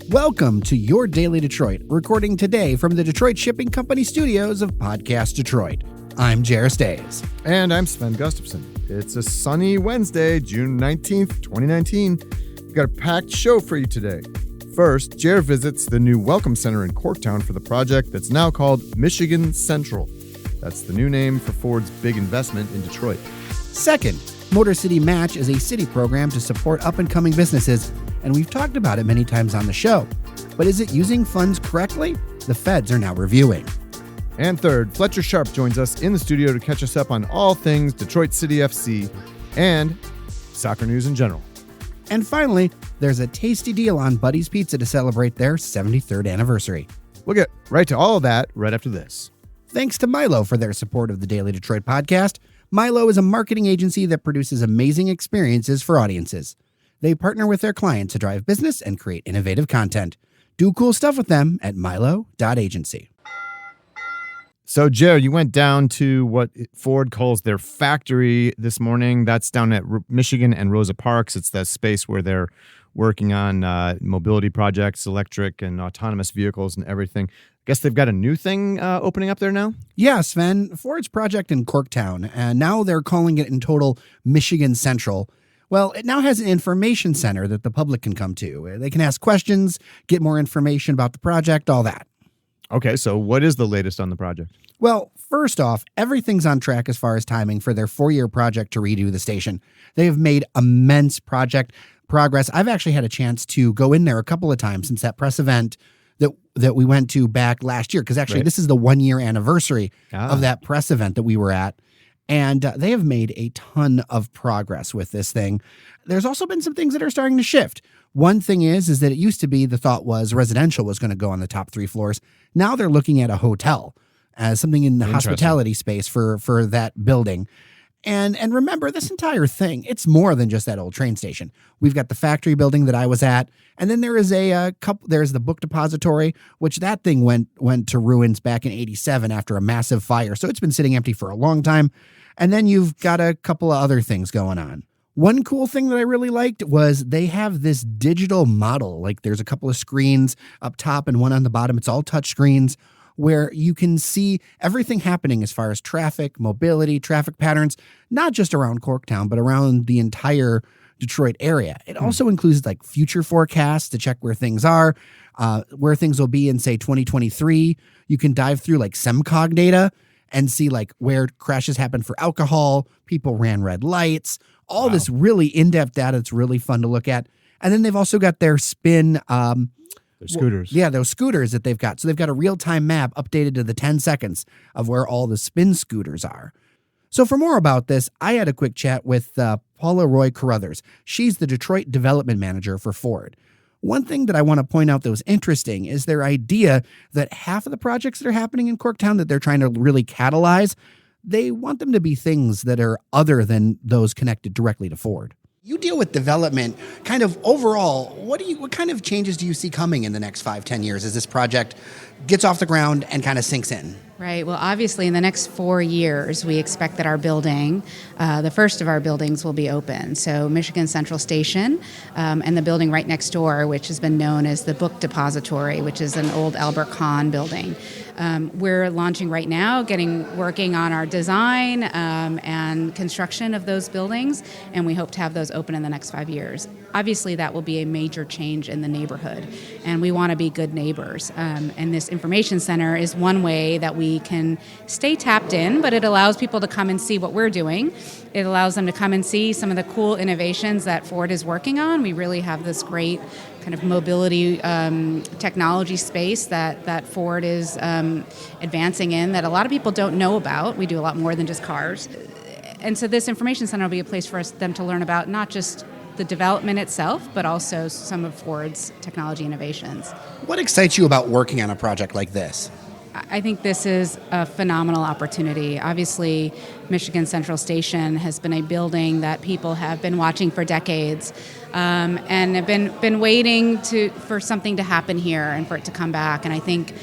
Welcome to Your Daily Detroit, recording today from the Detroit Shipping Company studios of Podcast Detroit. I'm Jairus Days. And I'm Sven Gustafson. It's a sunny Wednesday, June 19th, 2019. We've got a packed show for you today. First, Jair visits the new Welcome Center in Corktown for the project that's now called Michigan Central. That's the new name for Ford's big investment in Detroit. Second, Motor City Match is a city program to support up-and-coming businesses, and we've talked about it many times on the show. But is it using funds correctly? The feds are now reviewing. And third, Fletcher Sharpe joins us in the studio to catch us up on all things Detroit City FC and soccer news in general. And finally, there's a tasty deal on Buddy's Pizza to celebrate their 73rd anniversary. We'll get right to all of that right after this. Thanks to Milo for their support of the Daily Detroit podcast. Milo is a marketing agency that produces amazing experiences for audiences. They partner with their clients to drive business and create innovative content. Do cool stuff with them at milo.agency. So, Jair, you went down to what Ford calls their factory this morning. That's down at Michigan and Rosa Parks. It's that space where they're working on mobility projects, electric and autonomous vehicles and everything. I guess they've got a new thing opening up there now? Yeah, Sven. Ford's project in Corktown, and now they're calling it in total Michigan Central. Well, it now has an information center that the public can come to. They can ask questions, get more information about the project, all that. Okay, so what is the latest on the project? Well, first off, everything's on track as far as timing for their 4-year project to redo the station. They have made immense project progress. I've actually had a chance to go in there a couple of times since that press event that we went to back last year, because actually This is the 1-year anniversary of that press event that we were at. And they have made a ton of progress with this thing. There's also been some things that are starting to shift. One thing is that it used to be the thought was residential was going to go on the top 3 floors. Now they're looking at a hotel as something in the hospitality space for that building. And remember, this entire thing, it's more than just that old train station. We've got the factory building that I was at, and then there is there's the book depository, which that thing went to ruins back in '87 after a massive fire. So it's been sitting empty for a long time. And then you've got a couple of other things going on. One cool thing that I really liked was they have this digital model. Like there's a couple of screens up top and one on the bottom. It's all touch screens where you can see everything happening as far as traffic, mobility, traffic patterns, not just around Corktown, but around the entire Detroit area. It also includes like future forecasts to check where things are, where things will be in, say, 2023. You can dive through like SEMCOG data and see like where crashes happen for alcohol, people ran red lights, all this really in-depth data. It's really fun to look at. And then they've also got their spin... Their scooters. Yeah, those scooters that they've got. So they've got a real-time map updated to the 10 seconds of where all the spin scooters are. So for more about this, I had a quick chat with Paula Roy Carruthers. She's the Detroit Development Manager for Ford. One thing that I want to point out that was interesting is their idea that half of the projects that are happening in Corktown that they're trying to really catalyze, they want them to be things that are other than those connected directly to Ford. You deal with development, kind of overall, what kind of changes do you see coming in the next 5-10 years as this project gets off the ground and kind of sinks in? Right. Well, obviously, in the next 4 years, we expect that our building, the first of our buildings, will be open. So Michigan Central Station and the building right next door, which has been known as the Book Depository, which is an old Arbor building. We're launching right now, working on our design and construction of those buildings, and we hope to have those open in the next 5 years. Obviously, that will be a major change in the neighborhood, and we want to be good neighbors. And this information center is one way that we can stay tapped in, but it allows people to come and see what we're doing. It allows them to come and see some of the cool innovations that Ford is working on. We really have this great kind of mobility technology space that Ford is advancing in that a lot of people don't know about. We do a lot more than just cars. And so this information center will be a place for them to learn about not just the development itself, but also some of Ford's technology innovations. What excites you about working on a project like this? I think this is a phenomenal opportunity. Obviously, Michigan Central Station has been a building that people have been watching for decades, and have been waiting for something to happen here and for it to come back. And I think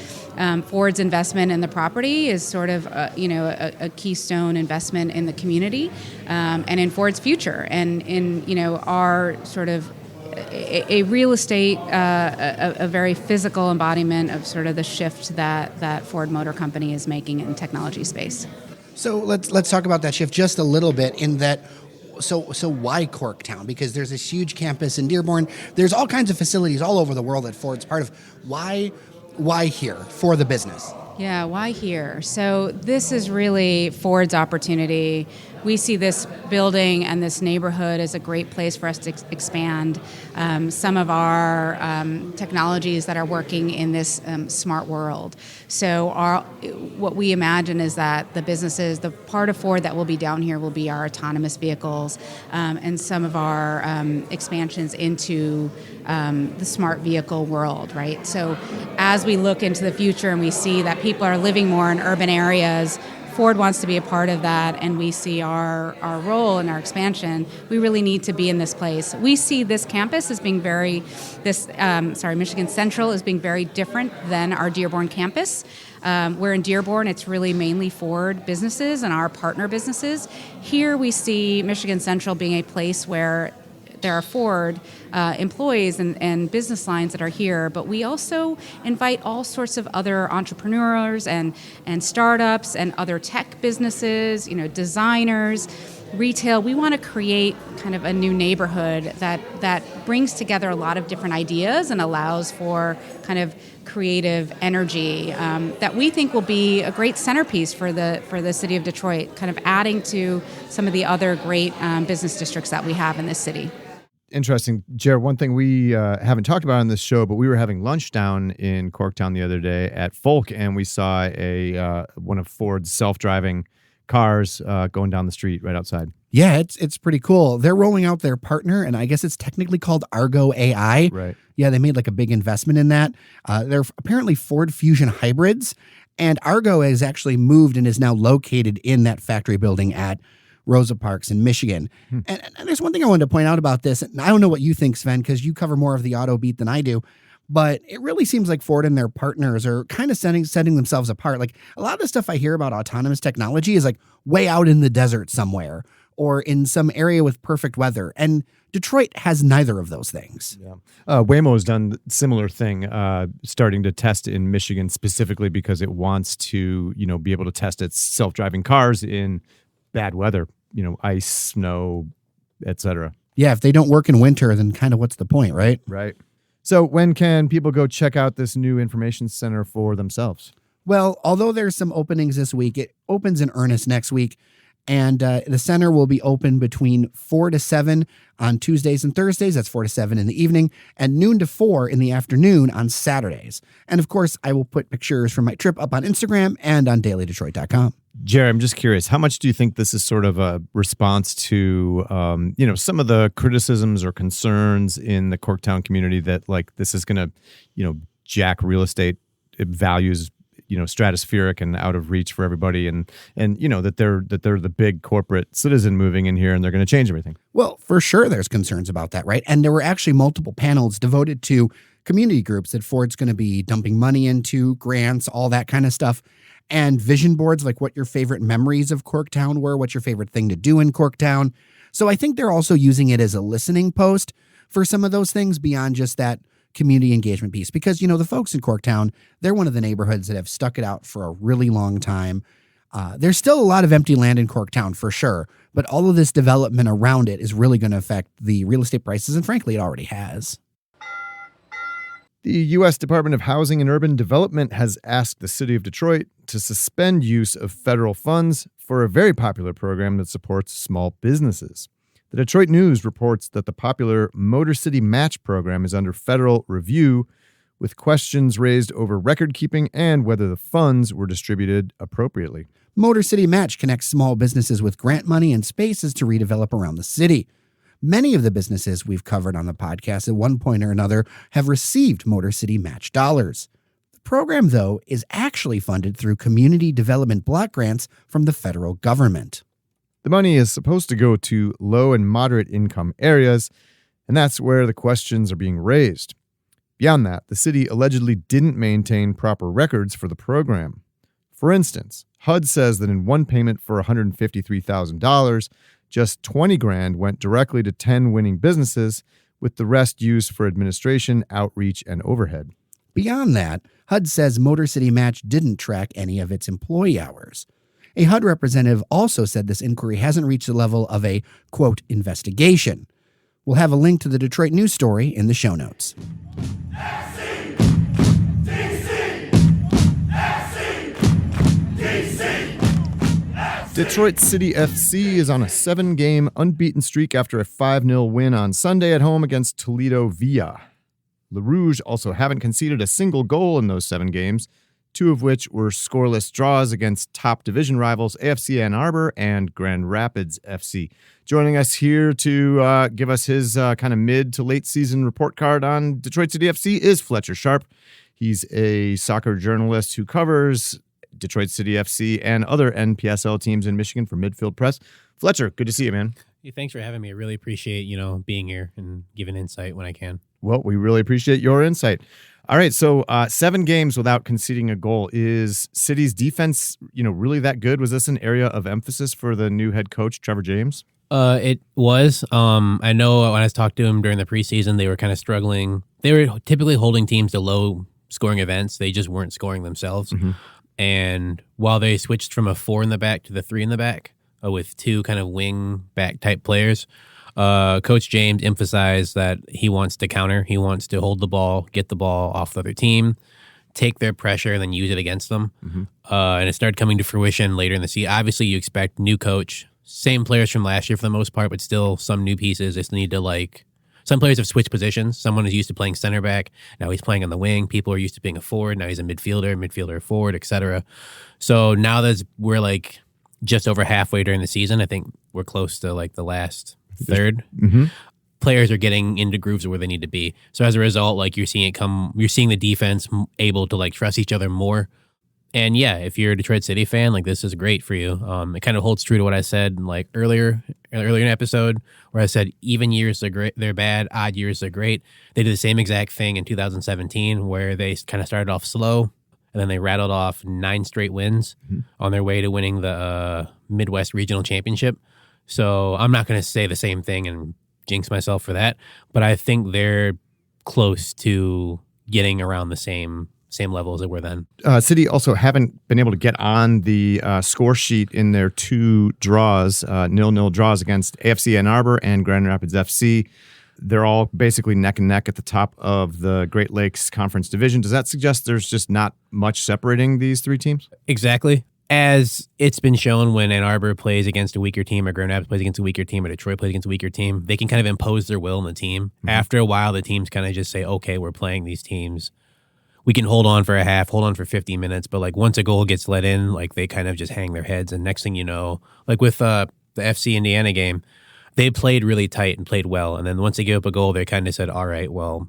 Ford's investment in the property is sort of a keystone investment in the community and in Ford's future and in our sort of a real estate, a very physical embodiment of sort of the shift that Ford Motor Company is making in technology space. So let's talk about that shift just a little bit. In that, so why Corktown? Because there's this huge campus in Dearborn. There's all kinds of facilities all over the world that Ford's part of. Why here for the business? Yeah, why here? So this is really Ford's opportunity. We see this building and this neighborhood as a great place for us to expand some of our technologies that are working in this smart world. So what we imagine is that the businesses, the part of Ford that will be down here will be our autonomous vehicles and some of our expansions into the smart vehicle world, right? So as we look into the future and we see that people are living more in urban areas, Ford wants to be a part of that, and we see our role in our expansion. We really need to be in this place. We see this campus as being Michigan Central as being very different than our Dearborn campus. Where in Dearborn, it's really mainly Ford businesses and our partner businesses. Here we see Michigan Central being a place where there are Ford employees and business lines that are here, but we also invite all sorts of other entrepreneurs and startups and other tech businesses, designers, retail. We want to create kind of a new neighborhood that brings together a lot of different ideas and allows for kind of creative energy that we think will be a great centerpiece for the city of Detroit, kind of adding to some of the other great business districts that we have in this city. Interesting. Jared, one thing we haven't talked about on this show, but we were having lunch down in Corktown the other day at Folk, and we saw one of Ford's self-driving cars going down the street right outside. Yeah, it's pretty cool. They're rolling out their partner, and I guess it's technically called Argo AI. Right. Yeah, they made like a big investment in that. They're apparently Ford Fusion hybrids, and Argo has actually moved and is now located in that factory building at Rosa Parks in Michigan. And there's one thing I wanted to point out about this, and I don't know what you think, Sven, because you cover more of the auto beat than I do, but it really seems like Ford and their partners are kind of setting themselves apart. Like a lot of the stuff I hear about autonomous technology is like way out in the desert somewhere or in some area with perfect weather. And Detroit has neither of those things. Yeah. Waymo's done a similar thing, starting to test in Michigan specifically because it wants to, be able to test its self-driving cars in bad weather. Ice, snow, etc. Yeah, if they don't work in winter, then kind of what's the point, right? Right. So when can people go check out this new information center for themselves? Well, although there's some openings this week, it opens in earnest next week. And the center will be open between 4 to 7 on Tuesdays and Thursdays. That's 4 to 7 in the evening, and noon to 4 in the afternoon on Saturdays. And of course, I will put pictures from my trip up on Instagram and on dailydetroit.com. Jerry, I'm just curious, how much do you think this is sort of a response to, some of the criticisms or concerns in the Corktown community that like this is going to, jack real estate values, stratospheric and out of reach for everybody, and that they're the big corporate citizen moving in here and they're going to change everything? Well, for sure there's concerns about that, right? And there were actually multiple panels devoted to community groups that Ford's going to be dumping money into, grants, all that kind of stuff, and vision boards, like what your favorite memories of Corktown were, what's your favorite thing to do in Corktown. So I think they're also using it as a listening post for some of those things beyond just that community engagement piece, because, the folks in Corktown, they're one of the neighborhoods that have stuck it out for a really long time. There's still a lot of empty land in Corktown for sure, but all of this development around it is really going to affect the real estate prices, and frankly, it already has. The U.S. Department of Housing and Urban Development has asked the city of Detroit to suspend use of federal funds for a very popular program that supports small businesses. The Detroit News reports that the popular Motor City Match program is under federal review, with questions raised over record keeping and whether the funds were distributed appropriately. Motor City Match connects small businesses with grant money and spaces to redevelop around the city. Many of the businesses we've covered on the podcast at one point or another have received Motor City Match dollars. The program, though, is actually funded through community development block grants from the federal government. The money is supposed to go to low and moderate income areas, and that's where the questions are being raised. Beyond that, the city allegedly didn't maintain proper records for the program. For instance, HUD says that in one payment for $153,000, just $20,000 went directly to 10 winning businesses, with the rest used for administration, outreach, and overhead. Beyond that, HUD says Motor City Match didn't track any of its employee hours. A HUD representative also said this inquiry hasn't reached the level of a, quote, investigation. We'll have a link to the Detroit news story in the show notes. Detroit City FC is on a 7-game unbeaten streak after a 5-0 win on Sunday at home against Toledo Villa. The Rouge also haven't conceded a single goal in those 7 games, 2 of which were scoreless draws against top division rivals AFC Ann Arbor and Grand Rapids FC. Joining us here to give us his kind of mid to late season report card on Detroit City FC is Fletcher Sharpe. He's a soccer journalist who covers Detroit City FC and other NPSL teams in Michigan for Midfield Press. Fletcher, good to see you, man. Hey, thanks for having me. I really appreciate, being here and giving insight when I can. Well, we really appreciate your insight. All right, so 7 games without conceding a goal. Is City's defense, really that good? Was this an area of emphasis for the new head coach, Trevor James? It was. I know when I talked to him during the preseason, they were kind of struggling. They were typically holding teams to low scoring events. They just weren't scoring themselves. Mm-hmm. And while they switched from a 4 in the back to the 3 in the back with 2 kind of wing back type players, Coach James emphasized that he wants to counter. He wants to hold the ball, get the ball off the other team, take their pressure, and then use it against them. Mm-hmm. And it started coming to fruition later in the season. Obviously, you expect new coach, same players from last year for the most part, but still some new pieces. They still need to some players have switched positions. Someone is used to playing center back. Now he's playing on the wing. People are used to being a forward. Now he's a midfielder, forward, etc. So now that we're just over halfway during the season, I think we're close to the last third. Mm-hmm. Players are getting into grooves where they need to be. So as a result, you're seeing the defense able to trust each other more. And yeah, if you're a Detroit City fan, this is great for you. It kind of holds true to what I said earlier in an episode where I said even years are great, they're bad, odd years are great. They did the same exact thing in 2017 where they kind of started off slow and then they rattled off 9 straight wins on their way to winning the Midwest Regional Championship. So I'm not going to say the same thing and jinx myself for that, but I think they're close to getting around the same level as they were then. City also haven't been able to get on the score sheet in their 2 draws, 0-0 draws against AFC Ann Arbor and Grand Rapids FC. They're all basically neck and neck at the top of the Great Lakes Conference division. Does that suggest there's just not much separating these 3 teams? Exactly. As it's been shown when Ann Arbor plays against a weaker team or Grand Rapids plays against a weaker team or Detroit plays against a weaker team, they can kind of impose their will on the team. Mm-hmm. After a while, the teams kind of just say, okay, we're playing these teams. We can hold on for a half, hold on for 50 minutes, but once a goal gets let in, they kind of just hang their heads. And next thing you know, with the FC Indiana game, they played really tight and played well. And then once they gave up a goal, they kind of said, all right, well,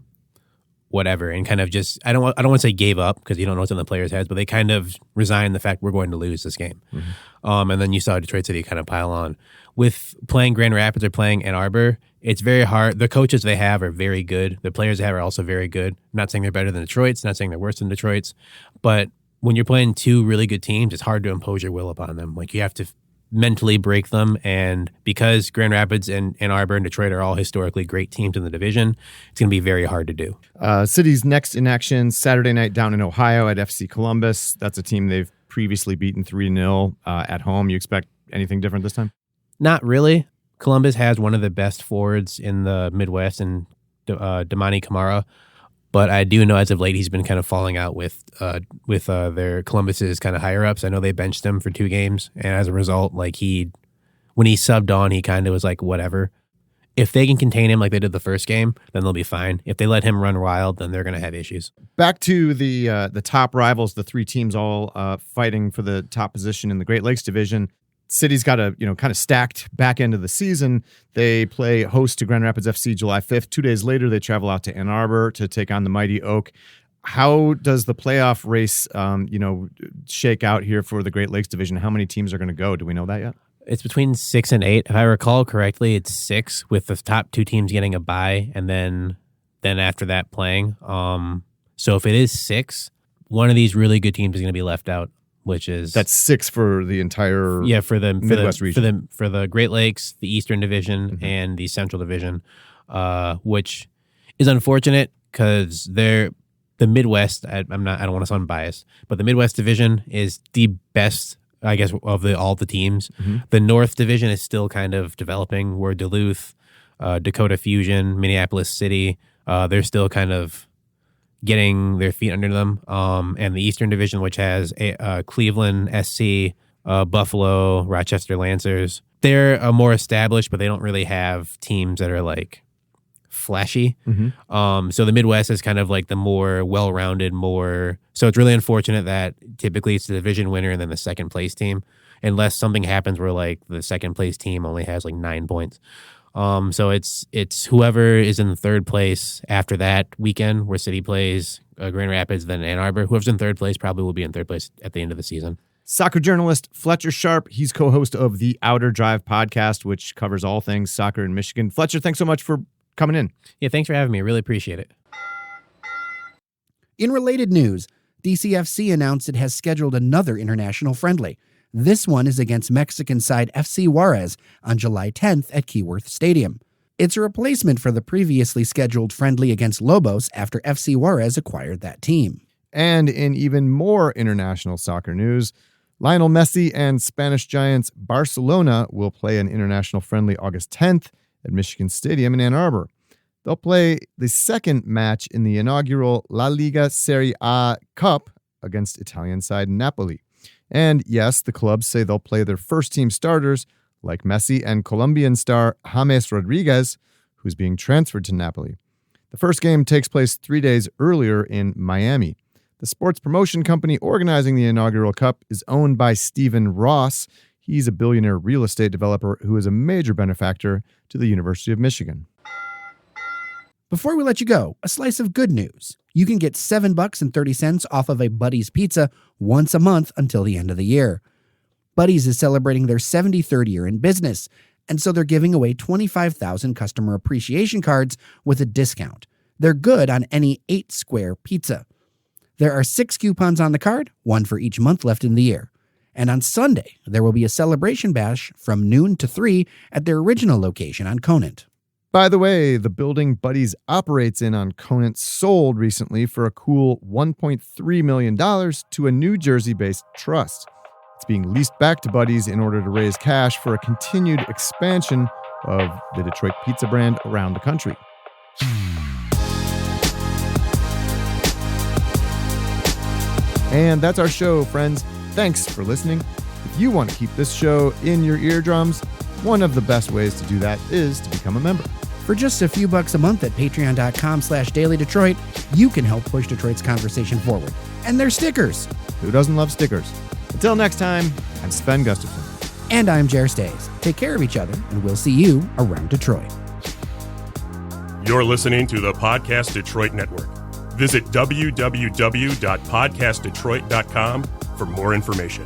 whatever. And kind of just, I don't want to say gave up because you don't know what's in the players' heads, but they kind of resigned the fact we're going to lose this game. Mm-hmm. And then you saw Detroit City kind of pile on. With playing Grand Rapids or playing Ann Arbor, it's very hard. The coaches they have are very good. The players they have are also very good. I'm not saying they're better than Detroit's, not saying they're worse than Detroit's, but when you're playing 2 really good teams, it's hard to impose your will upon them. You have to mentally break them, and because Grand Rapids and Ann Arbor and Detroit are all historically great teams in the division, it's going to be very hard to do. City's next in action Saturday night down in Ohio at FC Columbus. That's a team they've previously beaten 3-0 at home. You expect anything different this time? Not really. Columbus has one of the best forwards in the Midwest, and Damani Kamara. But I do know as of late he's been kind of falling out with their Columbus's kind of higher ups. I know they benched him for 2 games, and as a result, when he subbed on, he kind of was whatever. If they can contain him like they did the first game, then they'll be fine. If they let him run wild, then they're going to have issues. Back to the top rivals, the 3 teams all fighting for the top position in the Great Lakes division. City's got a kind of stacked back end of the season. They play host to Grand Rapids FC July 5th. 2 days later, they travel out to Ann Arbor to take on the mighty Oak. How does the playoff race, shake out here for the Great Lakes division? How many teams are going to go? Do we know that yet? It's between 6 and 8. If I recall correctly, it's 6 with the top 2 teams getting a bye and then after that playing. So if it is 6, one of these really good teams is going to be left out. That's 6 for the entire for the Midwest region. For the Great Lakes, the Eastern Division, and the Central Division. which is unfortunate because the Midwest. I don't want to sound biased, but the Midwest Division is the best, I guess, of all the teams. Mm-hmm. The North Division is still kind of developing. Where Duluth, Dakota Fusion, Minneapolis City, they're still kind of getting their feet under them. And the Eastern Division, which has Cleveland SC, Buffalo, Rochester Lancers, they're more established, but they don't really have teams that are like flashy. Mm-hmm. So the Midwest is kind of like the more well-rounded, so it's really unfortunate that typically it's the division winner and then the second place team, unless something happens where like the second place team only has like 9 points. So it's whoever is in third place after that weekend where City plays Grand Rapids, then Ann Arbor. Whoever's in third place probably will be in third place at the end of the season. Soccer journalist Fletcher Sharpe. He's co-host of the Outer Drive podcast, which covers all things soccer in Michigan. Fletcher, thanks so much for coming in. Yeah, thanks for having me. I really appreciate it. In related news, DCFC announced it has scheduled another international friendly. This one is against Mexican side FC Juarez on July 10th at Keyworth Stadium. It's a replacement for the previously scheduled friendly against Lobos after FC Juarez acquired that team. And in even more international soccer news, Lionel Messi and Spanish giants Barcelona will play an international friendly August 10th at Michigan Stadium in Ann Arbor. They'll play the second match in the inaugural La Liga Serie A Cup against Italian side Napoli. And yes, the clubs say they'll play their first-team starters like Messi and Colombian star James Rodriguez, who's being transferred to Napoli. The first game takes place 3 days earlier in Miami. The sports promotion company organizing the inaugural cup is owned by Stephen Ross. He's a billionaire real estate developer who is a major benefactor to the University of Michigan. Before we let you go, a slice of good news. You can get $7.30 off of a Buddy's pizza once a month until the end of the year. Buddy's is celebrating their 73rd year in business, and so they're giving away 25,000 customer appreciation cards with a discount. They're good on any 8-square pizza. There are 6 coupons on the card, one for each month left in the year. And on Sunday, there will be a celebration bash from noon to 3 at their original location on Conant. By the way, the building Buddy's operates in on Conant sold recently for a cool $1.3 million to a New Jersey-based trust. It's being leased back to Buddy's in order to raise cash for a continued expansion of the Detroit pizza brand around the country. And that's our show, friends. Thanks for listening. If you want to keep this show in your eardrums, one of the best ways to do that is to become a member. For just a few bucks a month at patreon.com/dailydetroit, you can help push Detroit's conversation forward. And they're stickers. Who doesn't love stickers? Until next time, I'm Sven Gustafson. And I'm Jer Stays. Take care of each other, and we'll see you around Detroit. You're listening to the Podcast Detroit Network. Visit www.podcastdetroit.com for more information.